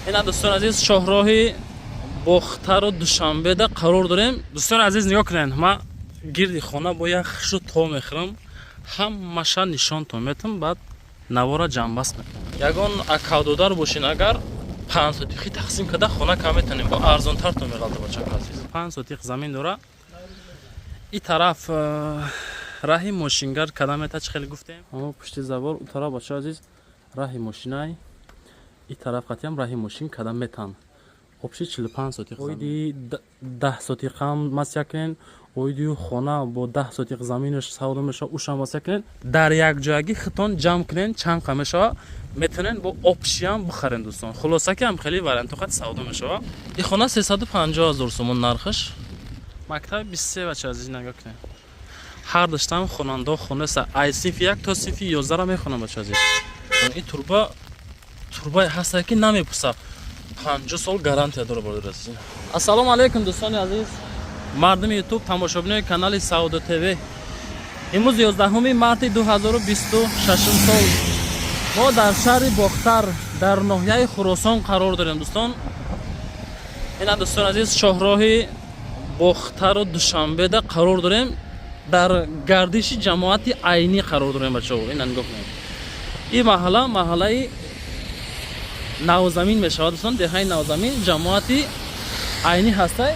اینا دوستان عزیز شاهراه باختر و دوشنبه ده قرار داریم. دوستان عزیز نگاه کنین، ما گردی خانه با یک خشو تا میخرم، همشا نشان تا میتم، بعد نوارا جنبست میکنم. یگان اکادودار باشین اگر 5 سوتیخی تقسیم کده خانه کم میتونیم با ارزان تر تو میغلطه بچه عزیز. 5 سوتیخ زمین داره. این طرف راهی ماشینگر کدام تا خیلی گفتیم، اما پشت زبار اون طرف بچه عزیز راهی ماشینای، این طرف قطعا راهی ماشین کدام میتن. общий 45 сотих. Ойди 10 сотих ham масякен, ойди хона бо 10 сотих заминаш савдо меша ушам масякен. Дар як ҷойги хитон ҷамъ кунен, чанд қа меша метавонен бо общий ham бихарен дӯстон. Хулоса ки ҳам хеле вариантоқат савдо меша. ин хона 350 000 сомон нархаш. Мактаби 23 бача азиз нагоҳ кунед. ҳар даштам хонандо хонаса ай синфи 1 то синфи 11 ра мехонам бача азиз. ин турбаи ҳаста ки намепурса. 50 سال гарантия дора бор дорасин. Ассалому алейкум дӯстони азиз. Мардуми YouTube тамошобинои канали Саудо ТВ. Имрӯз 11 марти 2026 сол. Мо дар шаҳри Бохтар дар ноҳияи Хуросон қарор дорем дӯстон. Ина дӯстони азиз шоҳроҳи Бохтару Душанбеда қарор дорем. Дар гардиши ҷамоати айнӣ қарор дорем бачаҳо. Ина нигоҳ кунед. Ин маҳаллаи навзамин мешавад дӯстон, деҳаи навзамин ҷамоати айнӣ ҳастай.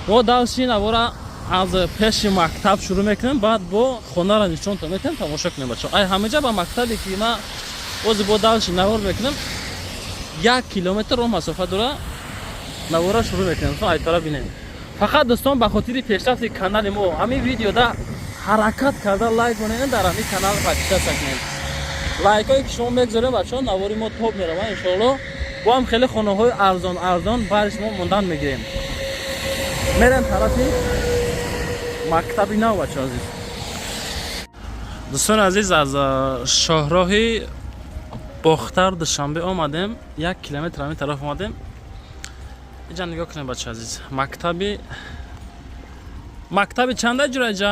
мо дарси навора аз пеши мактаб шурӯъ мекунем, баъд бо хонара нишонто метавонем тамошо кунем бачаҳо. Ай ҳамаҷа ба мактабе ки ма бози бо дарси навор мекунем 1 километр роҳ масофа дора, навора шурӯъ мекунем. Ай тараф бинем. Фақат дӯстон ба хотири пешрафти канали мо ҳамин видеода ҳаракат карда лайк монед дар ҳамин канал подписатсия кунед. лайкҳое ки шумо мегзоред бачаҳо навори мо топ мерава иншоалло. бо ҳам хеле хонаҳои арзон бари шумо мондан мегирем. мерем тарафи мактаби нав бачаҳо азиз. дӯстони азиз аз шоҳроҳи Бохтар Душанбе омадем, 1 километр ҳамин тараф омадем. иҷа нигоҳ кунед бачаҳо азиз. мактаби чанда ҷураҷа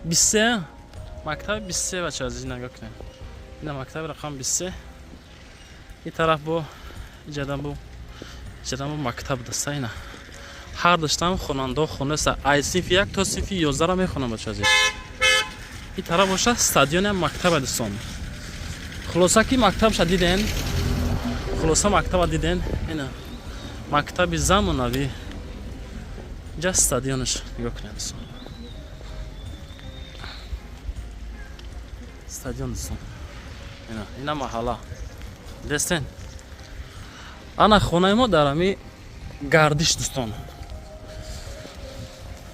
23. мактаби 23 бачаҳо азиз нигоҳ кунед. ина мактаби рақам 23. ин тараф бо иҷадан бо мактаб даста. ина ҳар даштам хонандо хонаса ай синфи 1 то синфи 11 ра мехонам бачаҳо азиз. ин тараф боша стадиони ҳам мактаба дӯстон. хулоса ки мактабша диден. хулоса мактаба диден. ина мактаби замонавӣ. иҷа стадионаш нигоҳ кунед дӯстон. стадион дӯстон. ина маҳалла дестен. ана хонаи мо дар ҳами гардиш дӯстон.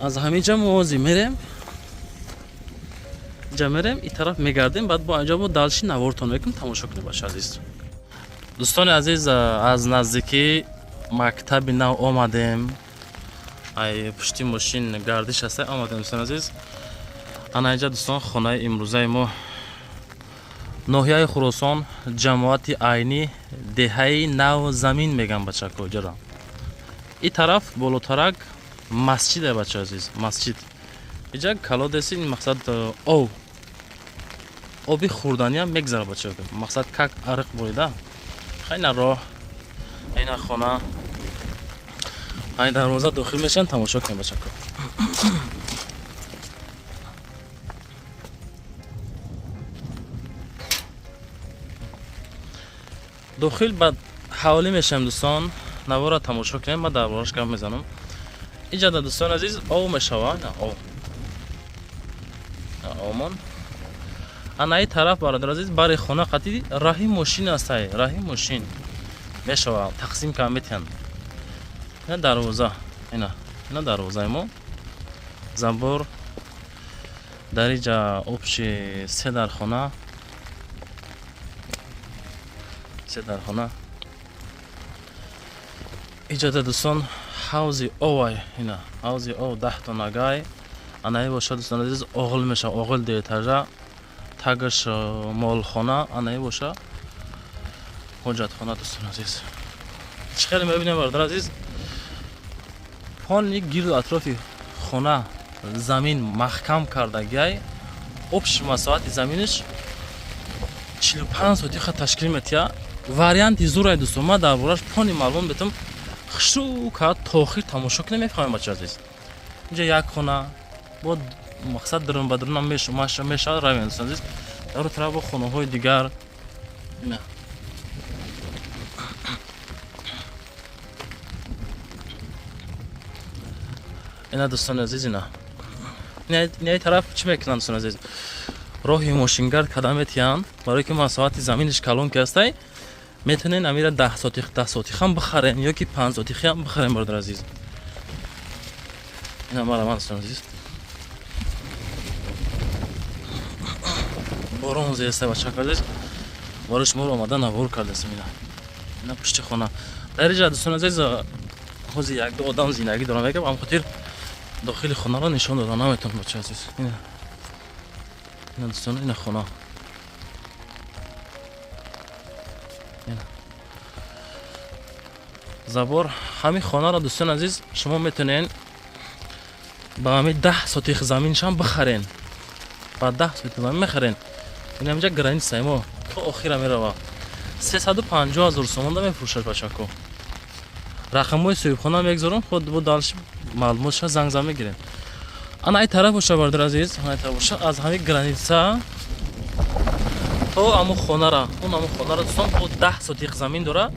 аз ҳаминҷа мо ози мерем. ҷа мерем ин тараф мегардем, баъд бо аҷа бо далши навортон мекунем тамошо кунем бача азиз. дӯстони азиз аз наздикӣ мактаби нав омадем. ай пушти мошин гардиш ҳастай омадем дӯстони азиз. ана иҷа дӯстон хонаи имрӯзаи мо ноҳияи Хуросон ҷамоати айнӣ деҳаи нав замин меган бачако ҷара. ин тараф болотарак масҷиде бача азиз, масҷид. иҷа калодеси ин мақсад оби хӯрданиам мегзара бачако. мақсад как ариқ борида. хайна роҳ, айна хона. ай дарвоза дохил мешан тамошо кунем бачако. дохил ба ҳавлӣ мешавем дӯстон. навора тамошо кунем, ма дарбораш гап мезанам. иҷа да дӯстони азиз ов мешава. омон. ана ин тараф бародар азиз бари хона қатъи раҳи мошин ҳастай. раҳи мошин мешава тақсим кам метиҳанд. ина дарвоза. ина дарвозаи мо. забор дар иҷа общи 3 дархона. 3 дархона. иҷода дӯстон ҳавзи овай. ина ҳавзи ов 10 то нагай. анаи боша дӯстон азиз оғил меша, оғил детажа. тагаш молхона. анаи боша ҳоҷатхона дӯстон азиз. чӣ хеле мебинем бародар азиз. фони гирду атрофи хона замин маҳкам кардагиай. общий масоҳати заминиш 45 сотиха ташкил метиҳа. варианти зурай дӯстон, ман дар бораш пони маълумот бетам хушука то охир тамошо кунем. Мефаҳмем бача азиз, инҷа як хона бо мақсад дарун ба дарун мешавад равем дӯстон азиз. дар он тараф бо хонаҳои дигар ина дӯстони азиз, ина тараф чӣ мекунанд дӯстони азиз? роҳи мошингард када метиҳанд, барое ки масоати заминиш калон ки ҳастай, метавонен амира 10 сотих ҳам бихарен ё ки 5 сотихи ҳам бихарен бародар азиз. ина мараман дӯстони азиз, борон зестай бачака азиз, бориш моро омада навор кардастем. ина пушти хона дар инҷа дӯстони азиз, ҳозир як одам зиндагӣ дорам, мегӯям амхотир дохили хонаро нишон дода наметавонам бача азиз. ина дӯстон, ина хона, забор ҳамин хонаро дӯстони азиз шумо метавонед ба ҳамин 10 сотих заминшам бихарен, ба 10 сотих замин мехарен. ина инҷа границаи мо то охира мерава 350 000 сомон да мефурӯшад бачако. рақамҳои соҳибхона мегзорам, худ бо далши маълумотша занг зам мегирем. ана ай тараф боша бародар азиз, ана ай тараф боша, аз ҳамин граница то аму хонара, он аму хонара дӯстон бо 10 сотих замин дора.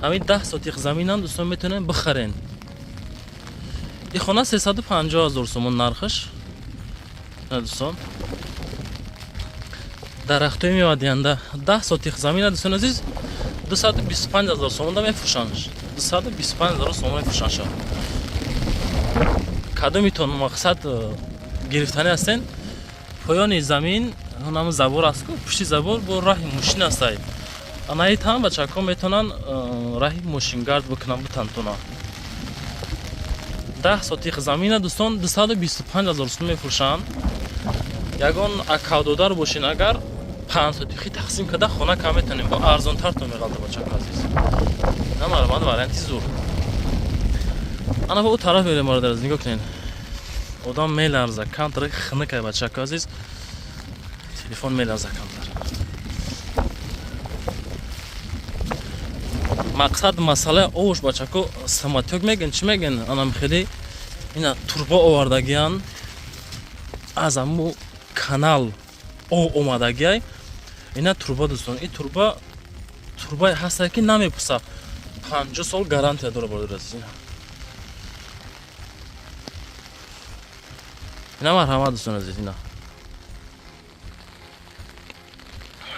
ҳамин 10 сотих заминам дӯстон метавонен бихарен. ин хона 350 000 сомон нархаш. дӯстон, дарахтои мевадиҳанда 10 сотих замина дӯстон азиз 225 000 сомон да мефурӯшанд. 225 000 сомон мефурӯшанд. шо кадомитон мақсад гирифтани ҳастен? поёни замин ҳам забор аст, пушти забор бо раҳи мошин ҳастай. анаи там бачако метавонанд раҳи мошингард бикунанд бутантона. 10 сотих замина дӯстон 225 000 сомон мефурӯшанд. ягон акавдодар бошин, агар 5 сотихи тақсим карда хона кам метавонем, бо арзонтартон меғалта бачако азиз. намарамад варианти зур. ана ба у тараф мерем бародар азиз, нигоҳ кунед. одам меларза, камтар хинакай бачако азиз. телефон меларза камтар. мақсад масъалаи овш бачако саматёк мегӯян, чӣ мегӯян? ана хеле ина турбо овардагиян аз аму канал ов омадагиай. ина турба дӯстон, ин турбае ҳастае ки намепурса, 50 сол гарантия дора бародар азиз. ина марҳамат дӯстон азиз.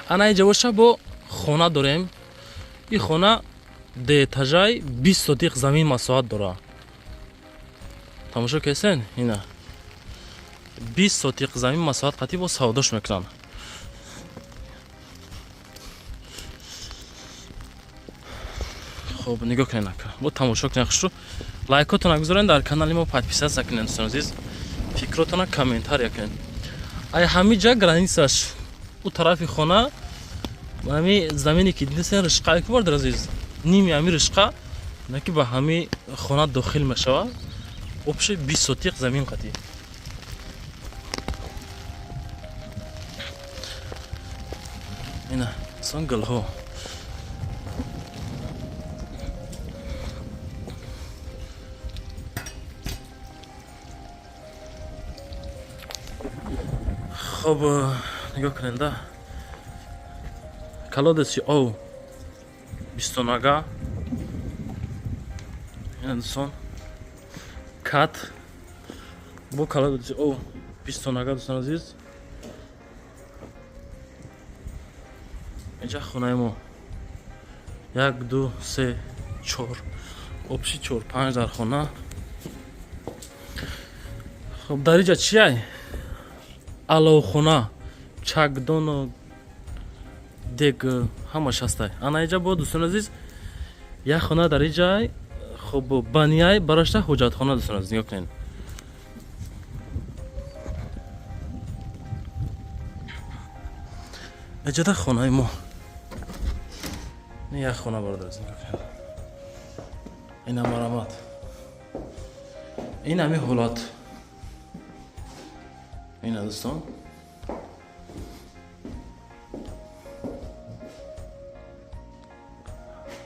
ана инҷа боша бо хона дорем. ин хона деэтажаи 20 сотих замин масоҳат дора. тамошо кесен, ина 20 сотих замин масоҳат қатӣ бо савдош мекунанд. хуб, нигоҳ кунед ака, бо тамошо кунед хушрӯ. лайкотона гузорен, дар канали мо подписатсия кунед дӯстон азиз. фикротона комментария кунед. ай ҳамиҷа границаш у тарафи хона ҳами замине ки дидасен ришқае ки бародар азиз, ними ҳами ришқа ина ки ба ҳами хона дохил мешавад. обши 20 сотих замин қатӣ. ина сон гулҳо. хуб, нигоҳ кунед да. колодеси ов 20 нага. ина дӯстон кат бо колодеси ов 20 нага дӯстон азиз. инҷа хонаи мо 1 2 3 4 обши 4 5 дар хона. хуб, дар инҷа чияй? аловхона, чакдону дег ҳамаш ҳастай. ана инҷа бо дӯстон азиз як хона дар инҷай. хуб, банияи барашта ҳоҷатхона дӯстон азиз, нигоҳ кунед. инҷа дар хонаи мо як хона бародар азиз, нигоҳ кунед. ина марамат, ин ҳамин ҳолат. ина дӯстон,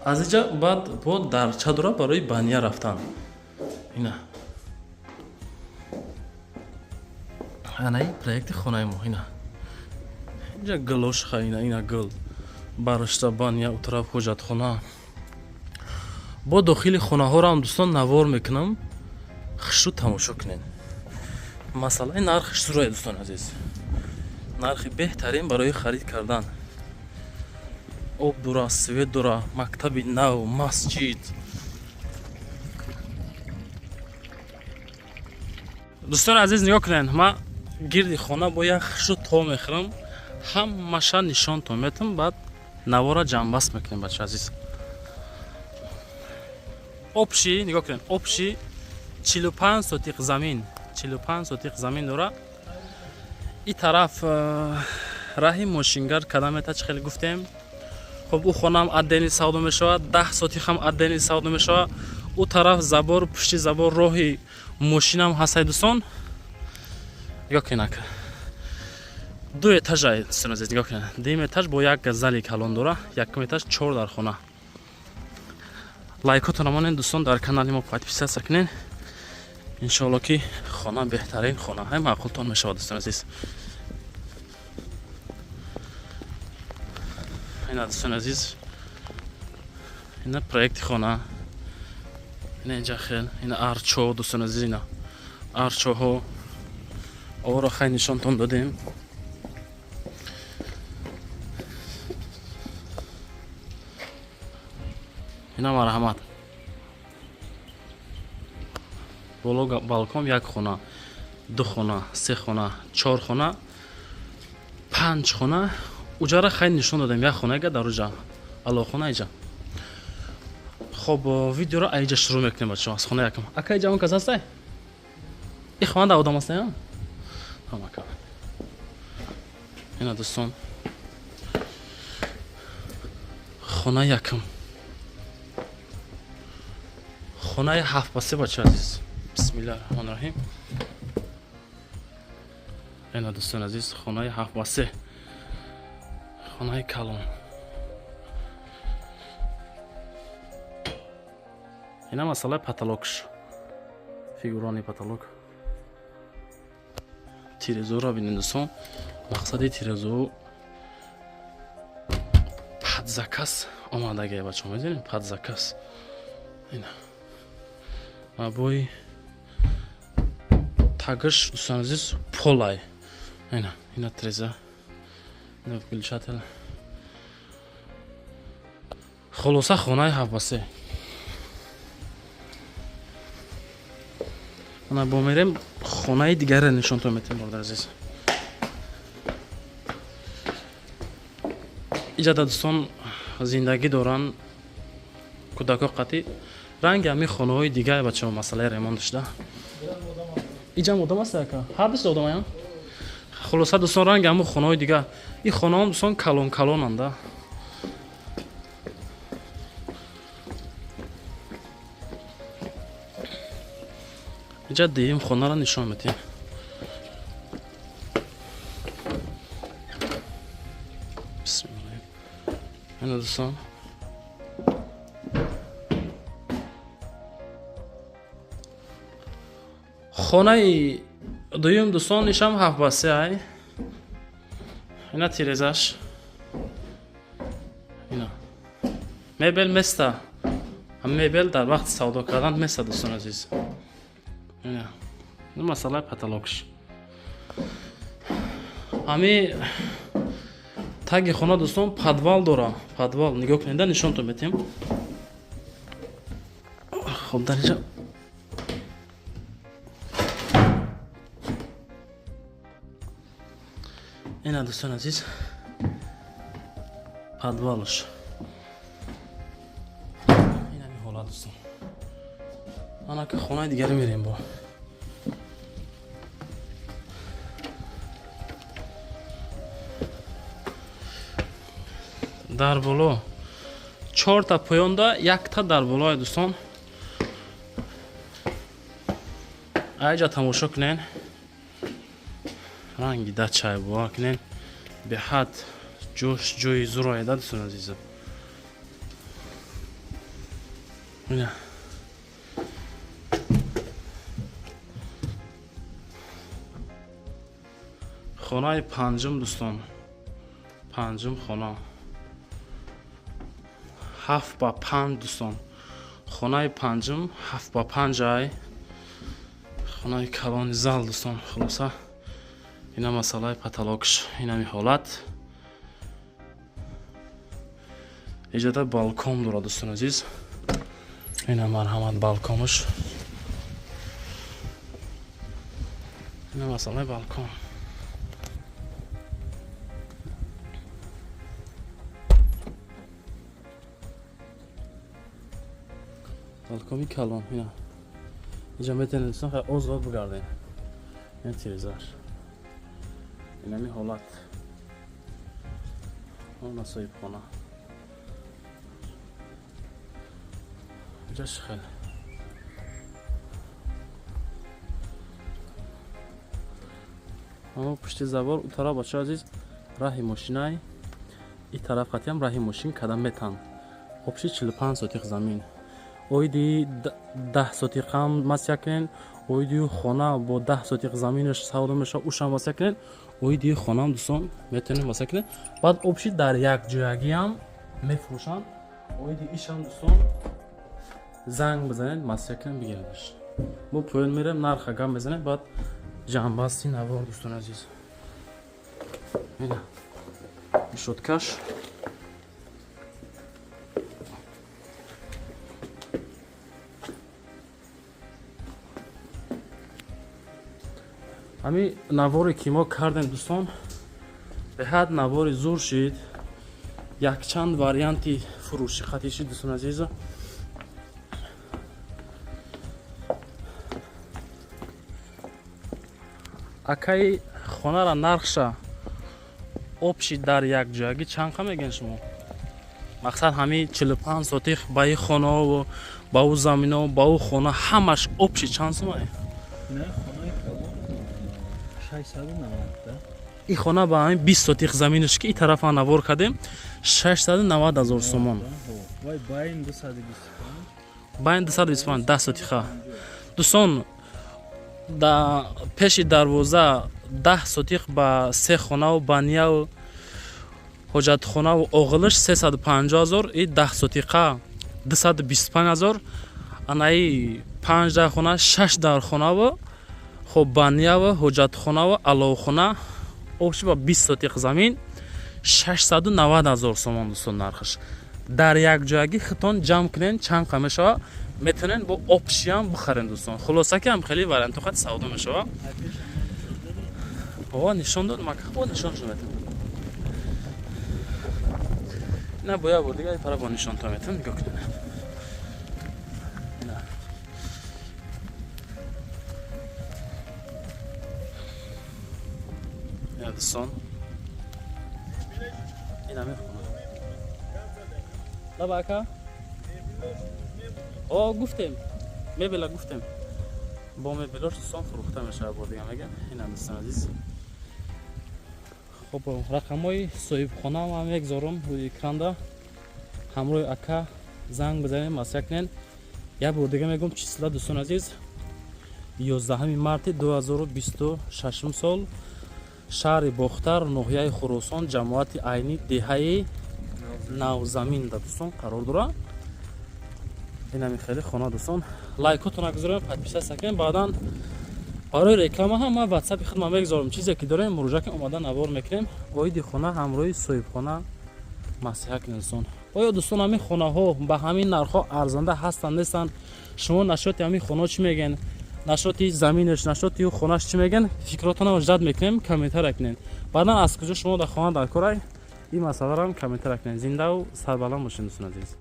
аз инҷа баъд бо дарча дора барои бания рафтан. Ина анаи проекти хонаи мо. Ина инҷа гулошха, ина гул барашта бания у тараф ҳоҷатхона. бо дохили хонаҳоро ҳам дӯстон навор мекунам, хушрӯ тамошо кунед. масъалаи нархи шурои дӯстон азиз, нархи беҳтарин барои харид кардан. об дора, свет дора, мактаби нав, масҷид. дӯстони азиз нигоҳ кунед, ман гирди хона бо як хушрӯ то мехӯрам, ҳамаша нишонтон метам, баъд навора ҷамъбаст мекунем бача азиз. обши нигоҳ кунед, обши 45 сотиқ замин, 45 сотиқ замин дора. ин тараф раҳи мошингар кадамета чӣ хеле гуфтем. хоб ӯ хонаам аддени савдо мешавад, 10 сотиқам аддени савдо мешавад. ӯ тараф забор, пушти забор роҳи мошинам ҳастаи дӯстон. нигоҳ кунед, ду этажаи дӯстон азиз, нигоҳ кунед. Дим этаж бо як зали калон дора, якум этаж 4 дар хона. лайкотонро монед дӯстон, дар канали мо подписатсия кунед. иншоалло ки хона беҳтарин хонаҳои маъқултон мешавад дӯстон азиз. ина дӯстон азиз, ина проекти хона. ина инҷа хел, ина арчо дӯстон азиз, ина арчоҳо оро хай нишонтон додем. ина марҳамат. боло балкон, як хона, ду хона, се хона, 4 хона, 5 хона. уҷара хай нишон додем. як хона га дар уҷа, алохона иҷа. хоб видеоро айҷа шурӯъ мекунем бачаҳо. аз хона якум. ака иҷа он кас ҳастай? и хонада одам ҳастай? ҳамака. ина дӯстон, хона якум. хонаи 7 ба 3 бача азиз. бисмиллаҳи роҳмони роҳим. ина дӯстон азиз, хонаи 7 ба 3. хонаи калон. ина масъалаи потолокш, фигурони потолок. тирезоро бинед дӯстон. мақсади тирезо падзакас омадагия бачаҳо, медонед, падзакас. ина абои тагаш дӯстон азиз полай. ина треза, ина гулчател. хулоса хонаи 7 ба 3. ана бо мерем хонаи дигаре нишонтон метем бародар азиз. иҷада дӯстон зиндагӣ доран кӯдако қатӣ. ранги ҳамин хонаҳои дигаи бачаҳо масъалаи ремонт дошта. иҷам одам аст яка? ҳар душта одам ая? хулоса дӯстон ранги ҳамин хонаҳои дига. ин хонаҳом дӯстон калон-калонанда. иҷа дуюм хонаро нишон метем. бисмиллаҳ. ина дӯстон хонаи дуюм дӯстон нишам 7 ба 3 ай. ина тирезаш. ина мебел места. мебел дар вақти савдо кардан места дӯстон азиз. ина масъалаи потолокш. ҳами таги хона дӯстон подвал дора. подвал нигоҳ кунед, нишонтон метем. хоб дар инҷа ина дӯстон азиз подвалш. ин ҳамин ҳолат дӯстон. анака хонаи дигаре мерем бо. дар боло 4 та поёнда, 1 та дар болои дӯстон. айҷа тамошо кунед. ранги дачай бовар кунед. беҳад ҷош ҷои зуроеда дӯстон азизам. اینا خانه پنجم دوستان، پنجم خانه 7 با 5 دوستان، خانه پنجم 7 با 5 ای خانه کلان زال دوستان. خلاصه اینا مسئله پتالوکش، اینا می حالت ایجاده بالکن داره دوستان عزیز. اینا مرحمت بالکنش، اینا مسئله بالکن. بالکن کلان اینا اینجا میتونید دوستان خیلی آزاد بگردین. این تیرزار این همی حالت اون نصایب خانه اینجاش خیلی اما پشت زبار اون طرف بچه عزیز راهی ماشینای این طرف خطی هم راهی ماشین کدم میتن خبشی 45 سوتیق زمین اویدی 10 سوتیق هم مسیکن اویدی خانه با 10 سوتیق زمینش سودا میشه اوش هم مسیکن اویدی خانه هم دوستان میتونیم مسیکن بعد اوبشی در یک جایگی هم میفروشن اویدی ایش هم دوستان زنگ بزنید مسیکن بگیردش با پول میرم نرخ گم بزنید بعد جنبستی نوار دوستان عزیز. اینا شدکش همی نواری که ما کردیم دوستان به حد نواری زور شد. یک چند واریانتی فروشی خطی شد دوستان عزیز. اکای خانه را نرخشه آبشی در یک جایگی چند خواهد میگن شما؟ مقصد همین 45 سوتیق با این خانه و با او زمینه و با او خانه همش آبشی چند سومه؟ نه خانه کلان 690 این خانه با همین 20 سوتیق زمینش که این طرف ها نوار کردیم 690,000 سومان. وای باین 225 باین 225 10 سوتیقه دوستان. در پیش دروازه 10 سوتیق با 3 خانه و بانیه و حجت خانه و اغلش 350,000 این 10 سوتیقه 225,000 انایی 5 در خانه 6 در خانه و خب بانیه و حجت خانه و علاو خانه اوش با 20 سوتیق زمین 690,000 سومان دوستان نرخش. در یک جایگی خطان جمع کنین چند قمشه میتونن با آبشی هم بخرن دوستان. خلاصه که هم خیلی ورن تو خط سودا میشه. بابا نشان داد مکه با نشان شد میتون نه باید بود دیگه پرا با نشان تا میتون نگاه کنه. نه دوستان این همه خونه لبا اکا گفتیم میبلا گفتیم با میبلاش دوستان فروخته میشه بود دیگه میگم. این هم دوستان عزیز خب رقم های صاحب خانه هم میگذارم روی اکران همراه اکا زنگ بزنیم مسیح کنین. یک بار دیگه میگم چیسلا دوستان عزیز 11 مارت 2026 سال شهر باختر ناحیه خراسان جماعت عینی دهه نو زمین دوستان قرار داره. این همی خیلی خانه دوستان لایکاتون بگذاریم پادپیس سکن بعدا برای رکلام هم ما واتساپ خدمت میگذارم چیزی که داریم مروجه که اومدن نوار میکنیم اوید خانه همراه صاحب خانه مسیح کنین دوستان. آیا دوستان همین خانه ها به همین نرخ ها ارزنده هستن نیستن؟ شما نشاط همین خانه چی میگن؟ نشاطی زمینش نشاطی و خونهش چی میگن؟ فکراتون رو وجد میکنیم کامنتر کنین. بعدا از کجا شما در خانه در کارای این مسئله رو هم کامنتر کنین. زنده و سربلند باشین دوستان عزیز.